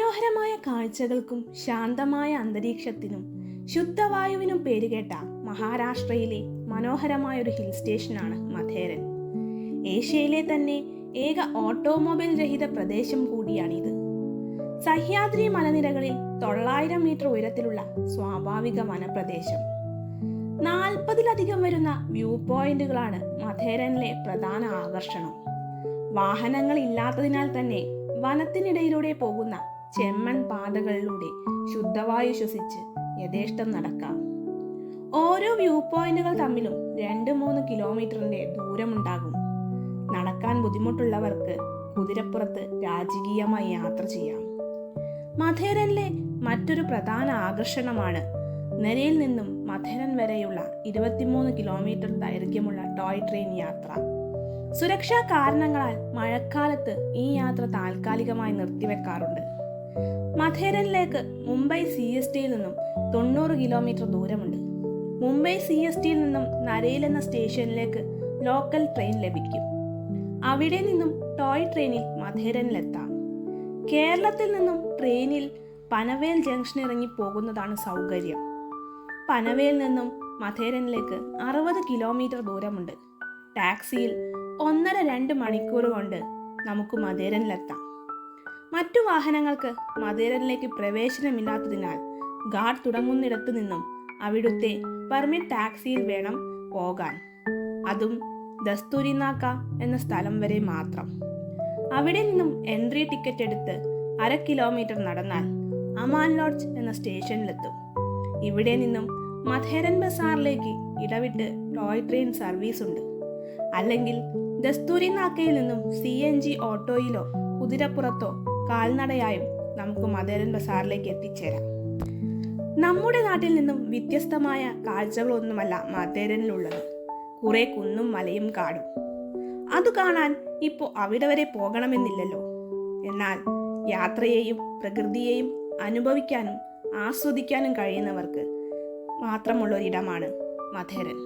മനോഹരമായ കാഴ്ചകൾക്കും ശാന്തമായ അന്തരീക്ഷത്തിനും ശുദ്ധവായുവിനും പേരുകേട്ട മഹാരാഷ്ട്രയിലെ മനോഹരമായൊരു ഹിൽ സ്റ്റേഷനാണ് മഥേരൻ. ഏഷ്യയിലെ തന്നെ ഏക ഓട്ടോമൊബൈൽ രഹിത പ്രദേശം കൂടിയാണിത്. സഹ്യാദ്രി മലനിരകളിൽ 900 മീറ്റർ ഉയരത്തിലുള്ള സ്വാഭാവിക വനപ്രദേശം. 40-ലധികം വരുന്ന വ്യൂ പോയിന്റുകളാണ് മഥേരനിലെ പ്രധാന ആകർഷണം. വാഹനങ്ങൾ ഇല്ലാത്തതിനാൽ തന്നെ വനത്തിനിടയിലൂടെ പോകുന്ന ചെമ്മൺ പാതകളിലൂടെ ശുദ്ധവായു ശ്വസിച്ച് യഥേഷ്ടം നടക്കാം. ഓരോ വ്യൂ പോയിന്റുകൾ തമ്മിലും 2-3 കിലോമീറ്ററിന്റെ ദൂരമുണ്ടാകും. നടക്കാൻ ബുദ്ധിമുട്ടുള്ളവർക്ക് കുതിരപ്പുറത്ത് രാജകീയമായി യാത്ര ചെയ്യാം. മഥേരനിലെ മറ്റൊരു പ്രധാന ആകർഷണമാണ് നെരയിൽ നിന്നും മഥേരൻ വരെയുള്ള 23 കിലോമീറ്റർ ദൈർഘ്യമുള്ള ടോയ് ട്രെയിൻ യാത്ര. സുരക്ഷാ കാരണങ്ങളാൽ മഴക്കാലത്ത് ഈ യാത്ര താൽക്കാലികമായി നിർത്തിവെക്കാറുണ്ട്. മഥേരനിലേക്ക് മുംബൈ CSTയിൽ നിന്നും 90 കിലോമീറ്റർ ദൂരമുണ്ട്. മുംബൈ CSTയിൽ നിന്നും നരയിൽ എന്ന സ്റ്റേഷനിലേക്ക് ലോക്കൽ ട്രെയിൻ ലഭിക്കും. അവിടെ നിന്നും ടോയ് ട്രെയിനിൽ മഥേരനിലെത്താം. കേരളത്തിൽ നിന്നും ട്രെയിനിൽ പനവേൽ ജംഗ്ഷൻ ഇറങ്ങി പോകുന്നതാണ് സൗകര്യം. പനവേൽ നിന്നും മഥേരനിലേക്ക് 60 കിലോമീറ്റർ ദൂരമുണ്ട്. ടാക്സിയിൽ 1.5-2 മണിക്കൂർ കൊണ്ട് നമുക്ക് മഥേരനിലെത്താം. മറ്റു വാഹനങ്ങൾക്ക് മഥേരനിലേക്ക് പ്രവേശനമില്ലാത്തതിനാൽ ഘാട്ട് തുടങ്ങുന്നിടത്തു നിന്നും അവിടുത്തെ പെർമിറ്റ് ടാക്സിയിൽ വേണം പോകാൻ. അതും ദസ്തൂരിനാക്ക എന്ന സ്ഥലം വരെ മാത്രം. അവിടെ നിന്നും എൻട്രി ടിക്കറ്റ് എടുത്ത് 1/2 കിലോമീറ്റർ നടന്നാൽ അമാൻ ലോഡ്ജ് എന്ന സ്റ്റേഷനിലെത്തും. ഇവിടെ നിന്നും മഥേരൻ ബസാറിലേക്ക് ഇടവിട്ട് ടോയ് ട്രെയിൻ സർവീസ് ഉണ്ട്. അല്ലെങ്കിൽ ദസ്തൂരിനാക്കയിൽ നിന്നും CNG ഓട്ടോയിലോ കുതിരപ്പുറത്തോ കാൽനടയായും നമുക്ക് മഥേരൻ ബസാറിലേക്ക് എത്തിച്ചേരാം. നമ്മുടെ നാട്ടിൽ നിന്നും വ്യത്യസ്തമായ കാഴ്ചകളൊന്നുമല്ല മഥേരനിലുള്ളത്. കുറെ കുന്നും മലയും കാടും. അത് കാണാൻ ഇപ്പോൾ അവിടെ വരെ പോകണമെന്നില്ലല്ലോ. എന്നാൽ യാത്രയെയും പ്രകൃതിയെയും അനുഭവിക്കാനും ആസ്വദിക്കാനും കഴിയുന്നവർക്ക് മാത്രമുള്ളൊരിടമാണ് മഥേരൻ.